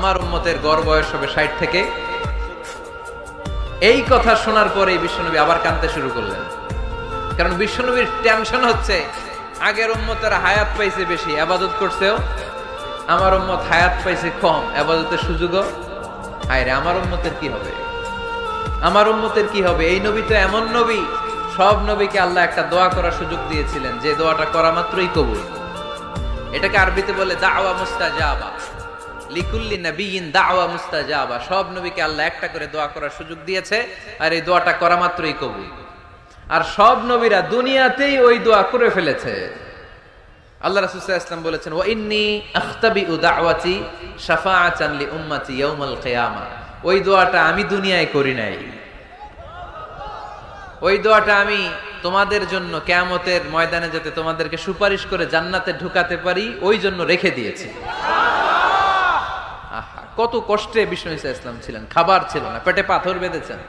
আমার উম্মতের গড় বয়স হবে 60 থেকে। এই কথা শোনার পরে বিশ্বনবী আবার কাঁদতে শুরু করলেন, কারণ বিশ্বনবীর টেনশন হচ্ছে আগের উম্মতের হায়াত পাইছে বেশি, ইবাদত করছেও, আমার উম্মত হায়াত পাইছে কম, ইবাদতের সুযোগও। হায় রে, আমার উম্মতের কি হবে, আমার উম্মতের কি হবে? এই নবী তো এমন নবী, সব নবীকে আল্লাহ একটা দোয়া করার সুযোগ দিয়েছিলেন, যে দোয়াটা করা মাত্রই কবুল। এটাকে আরবিতে বলে দাওয়া মুস্তাজাবা, লিকুল্লি নবিয়িন দাওয়া মুস্তাজাবা। সব নবীকে আল্লাহ একটা করে দোয়া করার সুযোগ দিয়েছে, আর এই দোয়াটা করা মাত্রই কবুল। আর সব নবীরা দুনিয়াতেই ওই দোয়া করে ফেলেছে। আল্লাহ রাসূল সাল্লাল্লাহু আলাইহি ওয়াসাল্লাম বলেছেন, ওয়া ইন্নী আখতাবিউ দাওয়াতি শাফাআতান লি উম্মতি ইয়াউমাল কিয়ামা। ওই দোয়াটা আমি দুনিয়ায় করি নাই, ওই দোয়াটা আমি তোমাদের জন্য কিয়ামতের ময়দানে যাতে তোমাদেরকে সুপারিশ করে জান্নাতে ঢুকাতে পারি, ওই জন্য রেখে দিয়েছি। আহা, কত কষ্টে বিষ্ণু ঈসা ইসলাম ছিলেন, খাবার ছিল না, পেটে পাথর বেঁধেছেন।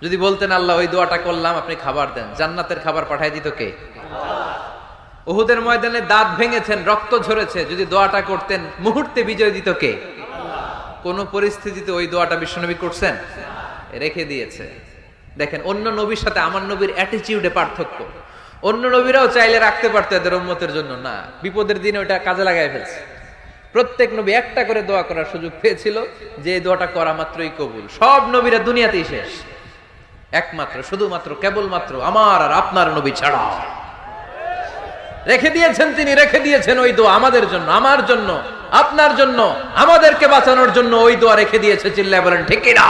যদি বলতেন আল্লাহ ওই দোয়াটা করলাম, আপনি খাবার দেন, জান্নাতের খাবার পাঠায় দিত কে? উহুদের ময়দানে দাঁত ভেঙেছেন, রক্ত ঝরেছে, যদি দোয়াটা করতেন মুহূর্তে বিজয় দিত কে? কোন পরিস্থিতিতে ওই দোয়াটা বিশ্বনবী করছেন? রেখে দিয়েছে। দেখেন, অন্য নবীর সাথে আমার নবীর অ্যাটিটিউডে পার্থক্য। অন্য নবীরাও চাইলে রাখতে পারতো এদের উম্মতের জন্য, না, বিপদের দিনে ওটা কাজে লাগাই ফেলছে। প্রত্যেক নবী একটা করে দোয়া করার সুযোগ পেয়েছিল, যে এই দোয়াটা করা মাত্রই কবুল। সব নবীরা দুনিয়াতেই শেষ, একমাত্র শুধুমাত্র কেবলমাত্র আমার আর আপনার নবী ছাড়া রেখে দিয়েছেন তিনি, রেখে দিয়েছেন ওই দোয়া আমাদের জন্য, আমার জন্য, আপনার জন্য, আমাদেরকে বাঁচানোর জন্য ওই দোয়া রেখে দিয়েছে। চিল্লায় বলেন ঠিক কিনা?